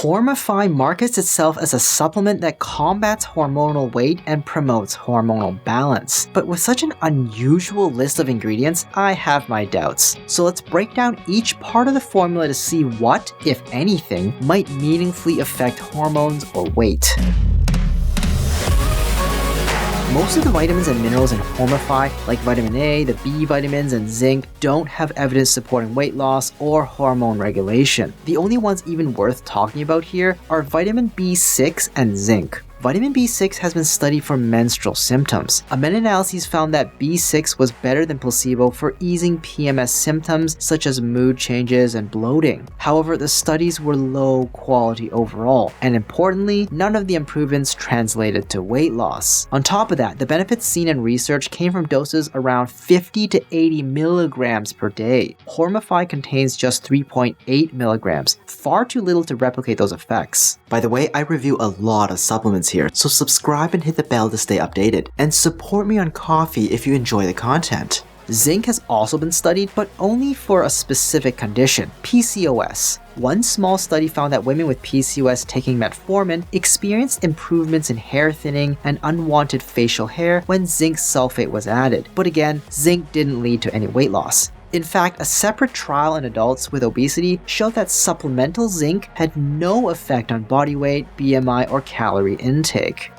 Hormify markets itself as a supplement that combats hormonal weight and promotes hormonal balance. But with such an unusual list of ingredients, I have my doubts. So let's break down each part of the formula to see what, if anything, might meaningfully affect hormones or weight. Most of the vitamins and minerals in Hormify, like vitamin A, the B vitamins, and zinc, don't have evidence supporting weight loss or hormone regulation. The only ones even worth talking about here are vitamin B6 and zinc. Vitamin B6 has been studied for menstrual symptoms. A meta-analysis found that B6 was better than placebo for easing PMS symptoms such as mood changes and bloating. However, the studies were low quality overall, and importantly, none of the improvements translated to weight loss. On top of that, the benefits seen in research came from doses around 50 to 80 milligrams per day. Hormify contains just 3.8 milligrams, far too little to replicate those effects. By the way, I review a lot of supplements here, so subscribe and hit the bell to stay updated, and support me on Ko-fi if you enjoy the content. Zinc has also been studied, but only for a specific condition, PCOS. One small study found that women with PCOS taking metformin experienced improvements in hair thinning and unwanted facial hair when zinc sulfate was added. But again, zinc didn't lead to any weight loss. In fact, a separate trial in adults with obesity showed that supplemental zinc had no effect on body weight, BMI, or calorie intake.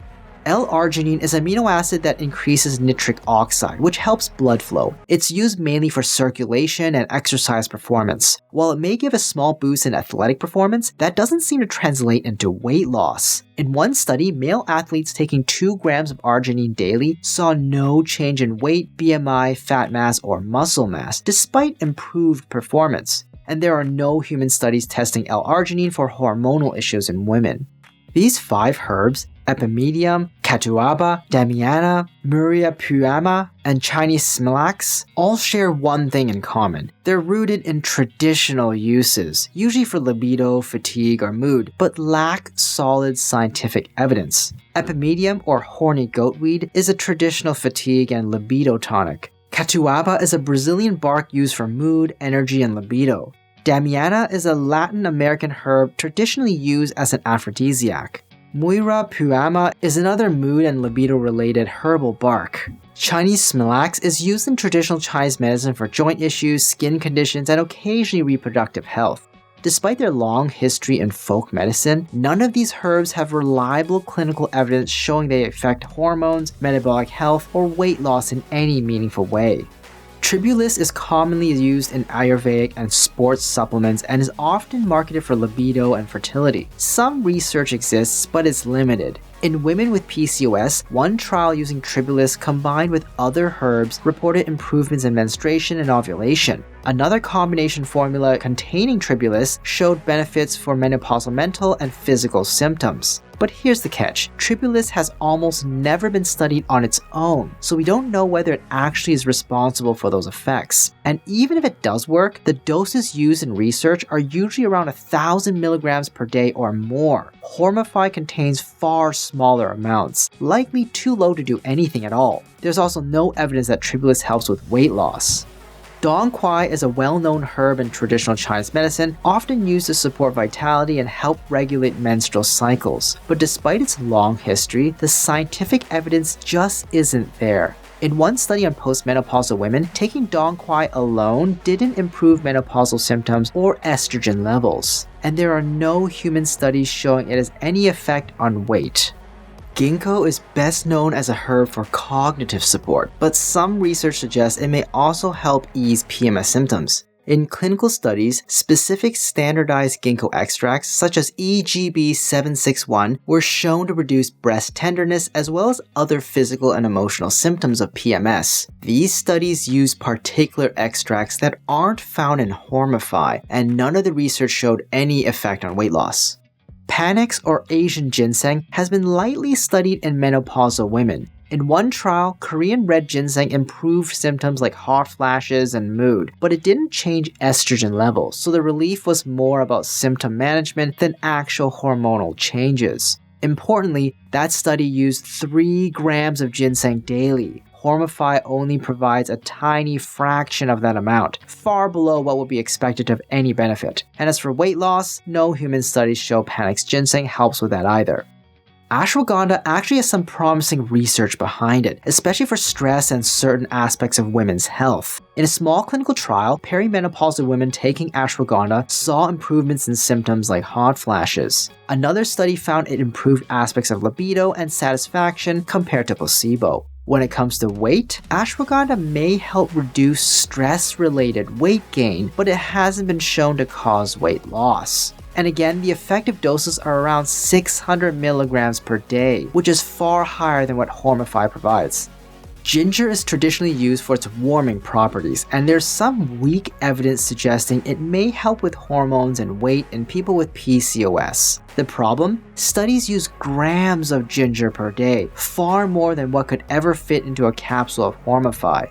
L-Arginine is an amino acid that increases nitric oxide, which helps blood flow. It's used mainly for circulation and exercise performance. While it may give a small boost in athletic performance, that doesn't seem to translate into weight loss. In one study, male athletes taking 2 grams of arginine daily saw no change in weight, BMI, fat mass, or muscle mass, despite improved performance. And there are no human studies testing L-Arginine for hormonal issues in women. These 5 herbs, Epimedium, Catuaba, Damiana, Muira, puama, and Chinese Smilax, all share one thing in common. They're rooted in traditional uses, usually for libido, fatigue, or mood, but lack solid scientific evidence. Epimedium, or horny goatweed, is a traditional fatigue and libido tonic. Catuaba is a Brazilian bark used for mood, energy, and libido. Damiana is a Latin American herb traditionally used as an aphrodisiac. Muira puama is another mood and libido-related herbal bark. Chinese Smilax is used in traditional Chinese medicine for joint issues, skin conditions, and occasionally reproductive health. Despite their long history in folk medicine, none of these herbs have reliable clinical evidence showing they affect hormones, metabolic health, or weight loss in any meaningful way. Tribulus is commonly used in Ayurvedic and sports supplements and is often marketed for libido and fertility. Some research exists, but it's limited. In women with PCOS, one trial using Tribulus combined with other herbs reported improvements in menstruation and ovulation. Another combination formula containing Tribulus showed benefits for menopausal mental and physical symptoms. But here's the catch, Tribulus has almost never been studied on its own, so we don't know whether it actually is responsible for those effects. And even if it does work, the doses used in research are usually around 1,000 milligrams per day or more. Hormify contains far smaller amounts, likely too low to do anything at all. There's also no evidence that Tribulus helps with weight loss. Quai is a well-known herb in traditional Chinese medicine, often used to support vitality and help regulate menstrual cycles. But despite its long history, the scientific evidence just isn't there. In one study on postmenopausal women, taking Quai alone didn't improve menopausal symptoms or estrogen levels. And there are no human studies showing it has any effect on weight. Ginkgo is best known as a herb for cognitive support, but some research suggests it may also help ease PMS symptoms. In clinical studies, specific standardized ginkgo extracts such as EGB761 were shown to reduce breast tenderness as well as other physical and emotional symptoms of PMS. These studies use particular extracts that aren't found in Hormify, and none of the research showed any effect on weight loss. Panax or Asian ginseng has been lightly studied in menopausal women. In one trial, Korean red ginseng improved symptoms like hot flashes and mood, but it didn't change estrogen levels, so the relief was more about symptom management than actual hormonal changes. Importantly, that study used 3 grams of ginseng daily. Hormify only provides a tiny fraction of that amount, far below what would be expected of any benefit. And as for weight loss, no human studies show Panax ginseng helps with that either. Ashwaghanda actually has some promising research behind it, especially for stress and certain aspects of women's health. In a small clinical trial, perimenopausal women taking ashwagandha saw improvements in symptoms like hot flashes. Another study found it improved aspects of libido and satisfaction compared to placebo. When it comes to weight, ashwagandha may help reduce stress-related weight gain, but it hasn't been shown to cause weight loss. And again, the effective doses are around 600 milligrams per day, which is far higher than what Hormify provides. Ginger is traditionally used for its warming properties, and there's some weak evidence suggesting it may help with hormones and weight in people with PCOS. The problem? Studies use grams of ginger per day, far more than what could ever fit into a capsule of Hormify.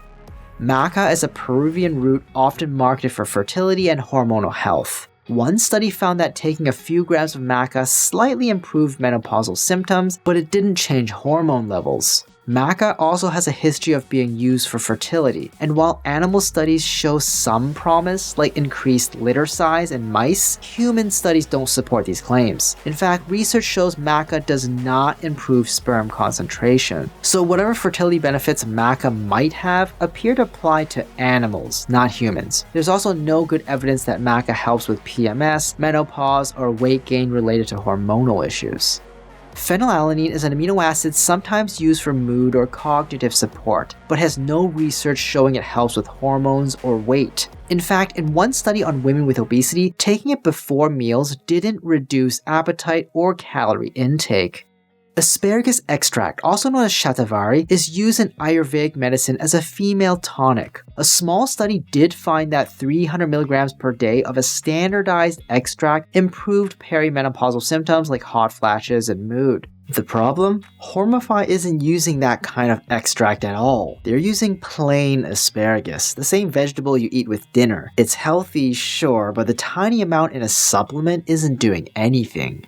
Maca is a Peruvian root often marketed for fertility and hormonal health. One study found that taking a few grams of maca slightly improved menopausal symptoms, but it didn't change hormone levels. Maca also has a history of being used for fertility, and while animal studies show some promise, like increased litter size in mice, human studies don't support these claims. In fact, research shows maca does not improve sperm concentration, so whatever fertility benefits maca might have appear to apply to animals, not humans. There's also no good evidence that maca helps with PMS, menopause, or weight gain related to hormonal issues. Phenylalanine is an amino acid sometimes used for mood or cognitive support, but has no research showing it helps with hormones or weight. In fact, in one study on women with obesity, taking it before meals didn't reduce appetite or calorie intake. Asparagus extract, also known as shatavari, is used in Ayurvedic medicine as a female tonic. A small study did find that 300 milligrams per day of a standardized extract improved perimenopausal symptoms like hot flashes and mood. The problem? Hormify isn't using that kind of extract at all. They're using plain asparagus, the same vegetable you eat with dinner. It's healthy, sure, but the tiny amount in a supplement isn't doing anything.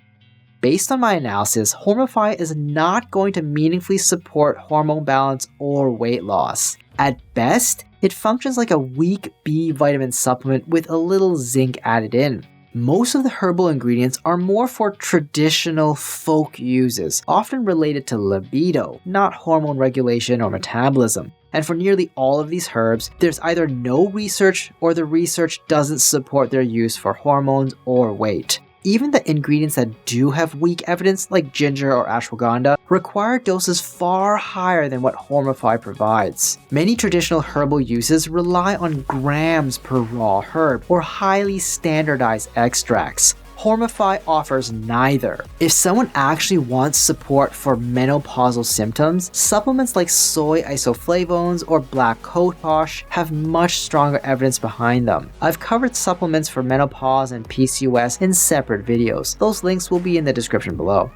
Based on my analysis, Hormify is not going to meaningfully support hormone balance or weight loss. At best, it functions like a weak B vitamin supplement with a little zinc added in. Most of the herbal ingredients are more for traditional folk uses, often related to libido, not hormone regulation or metabolism. And for nearly all of these herbs, there's either no research or the research doesn't support their use for hormones or weight. Even the ingredients that do have weak evidence, like ginger or ashwagandha, require doses far higher than what Hormify provides. Many traditional herbal uses rely on grams per raw herb or highly standardized extracts. Hormify offers neither. If someone actually wants support for menopausal symptoms, supplements like soy isoflavones or black coat posh have much stronger evidence behind them. I've covered supplements for menopause and PCOS in separate videos. Those links will be in the description below.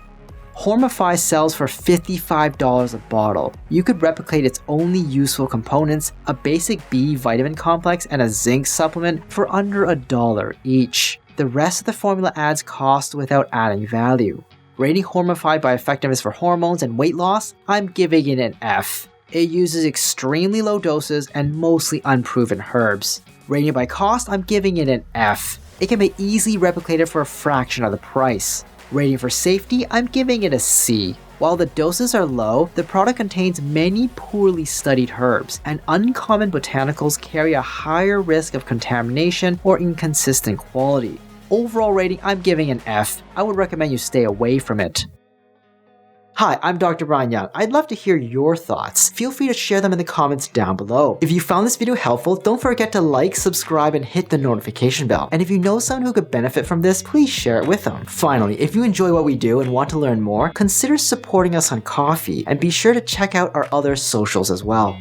Hormify sells for $55 a bottle. You could replicate its only useful components, a basic B vitamin complex and a zinc supplement, for under $1 each. The rest of the formula adds cost without adding value. Rating Hormify by effectiveness for hormones and weight loss, I'm giving it an F. It uses extremely low doses and mostly unproven herbs. Rating it by cost, I'm giving it an F. It can be easily replicated for a fraction of the price. Rating for safety, I'm giving it a C. While the doses are low, the product contains many poorly studied herbs, and uncommon botanicals carry a higher risk of contamination or inconsistent quality. Overall rating, I'm giving an F. I would recommend you stay away from it. Hi, I'm Dr. Brian Young. I'd love to hear your thoughts. Feel free to share them in the comments down below. If you found this video helpful, don't forget to like, subscribe, and hit the notification bell. And if you know someone who could benefit from this, please share it with them. Finally, if you enjoy what we do and want to learn more, consider supporting us on Ko-fi, and be sure to check out our other socials as well.